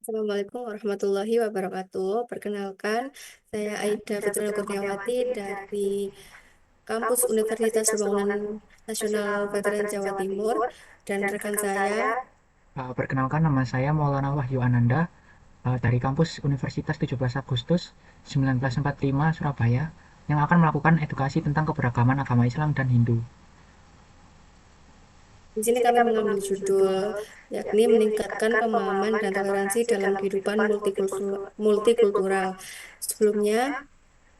Assalamualaikum warahmatullahi wabarakatuh. Perkenalkan, saya Aida Fitriana Kurniawati dari Kampus Universitas Pembangunan Nasional Veteran Jawa Timur dan rekan saya. Perkenalkan nama saya Maulana Wahyu Ananda dari kampus Universitas 17 Agustus 1945 Surabaya yang akan melakukan edukasi tentang keberagaman agama Islam dan Hindu. Di sini kami mengambil judul yakni meningkatkan pemahaman dan toleransi dalam kehidupan multikultural. Sebelumnya,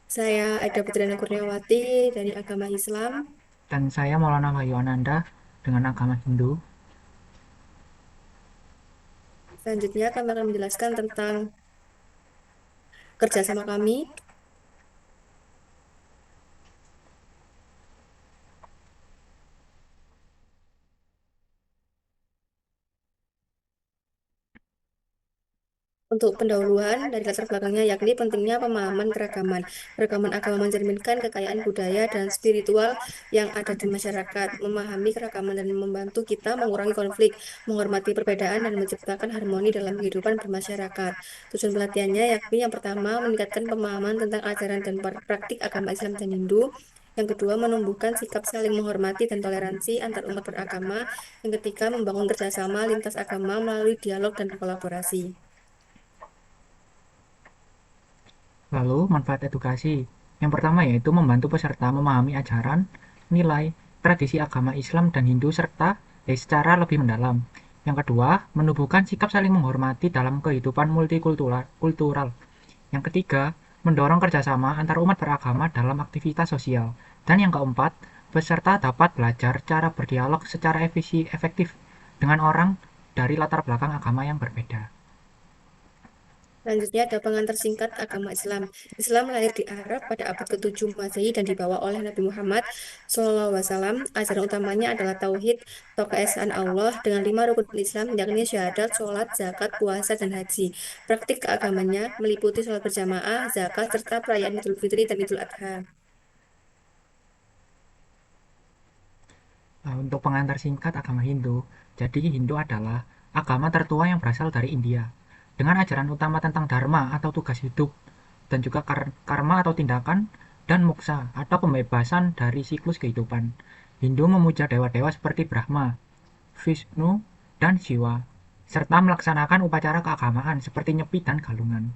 saya Aida Fitriana Kurniawati dari agama Islam. Dan saya Maulana Wahyu Ananda dengan agama Hindu. Selanjutnya, kami akan menjelaskan tentang kerjasama kami. Untuk pendahuluan dari latar belakangnya yakni pentingnya pemahaman keragaman. Keragaman agama mencerminkan kekayaan budaya dan spiritual yang ada di masyarakat. Memahami keragaman dan membantu kita mengurangi konflik, menghormati perbedaan dan menciptakan harmoni dalam kehidupan bermasyarakat. Tujuan pelatihannya yakni yang pertama meningkatkan pemahaman tentang ajaran dan praktik agama Islam dan Hindu. Yang kedua, menumbuhkan sikap saling menghormati dan toleransi antar umat beragama. Yang ketiga, membangun kerjasama lintas agama melalui dialog dan kolaborasi. Lalu, manfaat edukasi. Yang pertama yaitu membantu peserta memahami ajaran, nilai, tradisi agama Islam dan Hindu serta secara lebih mendalam. Yang kedua, menumbuhkan sikap saling menghormati dalam kehidupan multikultural. Yang ketiga, mendorong kerjasama antar umat beragama dalam aktivitas sosial. Dan yang keempat, peserta dapat belajar cara berdialog secara efektif dengan orang dari latar belakang agama yang berbeda. Selanjutnya ada pengantar singkat agama Islam. Islam lahir di Arab pada abad ke-7 Masehi dan dibawa oleh Nabi Muhammad SAW. Ajaran utamanya adalah tauhid atau keesaan Allah dengan 5 rukun Islam yakni syahadat, sholat, zakat, puasa, dan haji. Praktik keagamannya meliputi sholat berjamaah, zakat, serta perayaan Idul Fitri dan Idul Adha. Untuk pengantar singkat agama Hindu, jadi Hindu adalah agama tertua yang berasal dari India, dengan ajaran utama tentang dharma atau tugas hidup, dan juga karma atau tindakan, dan moksa atau pembebasan dari siklus kehidupan. Hindu memuja dewa-dewa seperti Brahma, Vishnu, dan Shiva, serta melaksanakan upacara keagamaan seperti nyepi dan galungan.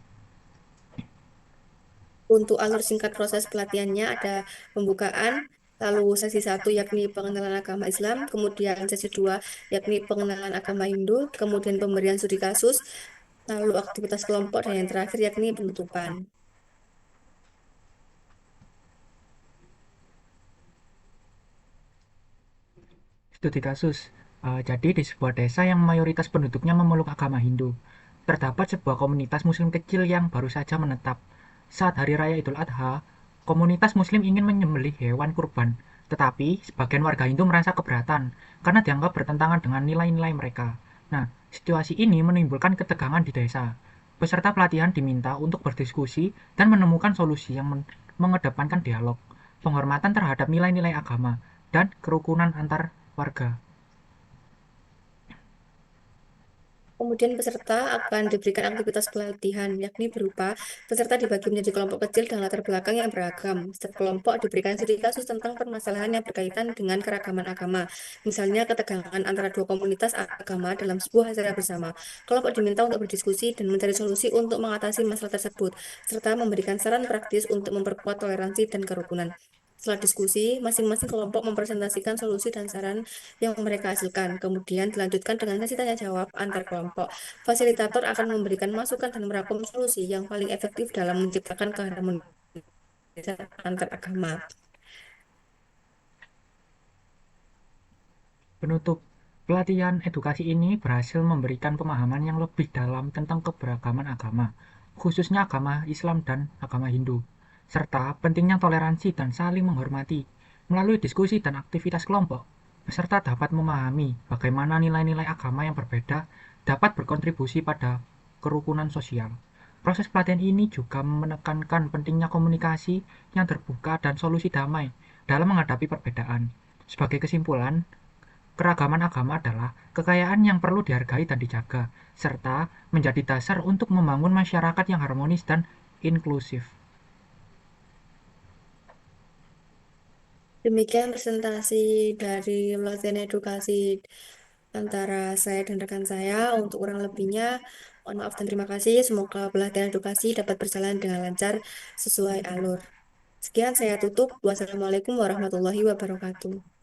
Untuk alur singkat proses pelatihannya ada pembukaan, lalu sesi satu yakni pengenalan agama Islam, kemudian sesi 2 yakni pengenalan agama Hindu, kemudian pemberian studi kasus, lalu aktivitas kelompok, dan yang terakhir yakni penutupan. Studi kasus. Jadi di sebuah desa yang mayoritas penduduknya memeluk agama Hindu, terdapat sebuah komunitas muslim kecil yang baru saja menetap. Saat hari raya Idul Adha, komunitas muslim ingin menyembelih hewan kurban, tetapi sebagian warga Hindu merasa keberatan karena dianggap bertentangan dengan nilai-nilai mereka. Nah, situasi ini menimbulkan ketegangan di desa. Peserta pelatihan diminta untuk berdiskusi dan menemukan solusi yang mengedepankan dialog, penghormatan terhadap nilai-nilai agama, dan kerukunan antar warga. Kemudian peserta akan diberikan aktivitas pelatihan, yakni berupa peserta dibagi menjadi kelompok kecil dengan latar belakang yang beragam. Setiap kelompok diberikan studi kasus tentang permasalahan yang berkaitan dengan keragaman agama. Misalnya ketegangan antara dua komunitas agama dalam sebuah acara bersama. Kelompok diminta untuk berdiskusi dan mencari solusi untuk mengatasi masalah tersebut, serta memberikan saran praktis untuk memperkuat toleransi dan kerukunan. Setelah diskusi, masing-masing kelompok mempresentasikan solusi dan saran yang mereka hasilkan. Kemudian dilanjutkan dengan sesi tanya jawab antar kelompok. Fasilitator akan memberikan masukan dan merangkum solusi yang paling efektif dalam menciptakan keharmonisan antar agama. Penutup, pelatihan edukasi ini berhasil memberikan pemahaman yang lebih dalam tentang keberagaman agama, khususnya agama Islam dan agama Hindu, serta pentingnya toleransi dan saling menghormati. Melalui diskusi dan aktivitas kelompok, peserta dapat memahami bagaimana nilai-nilai agama yang berbeda dapat berkontribusi pada kerukunan sosial. Proses pelatihan ini juga menekankan pentingnya komunikasi yang terbuka dan solusi damai dalam menghadapi perbedaan. Sebagai kesimpulan, Keragaman agama adalah kekayaan yang perlu dihargai dan dijaga, serta menjadi dasar untuk membangun masyarakat yang harmonis dan inklusif. Demikian presentasi dari pelatihan edukasi antara saya dan rekan saya. Untuk kurang lebihnya, mohon maaf dan terima kasih. Semoga pelatihan edukasi dapat berjalan dengan lancar sesuai alur. Sekian saya tutup. Wassalamualaikum warahmatullahi wabarakatuh.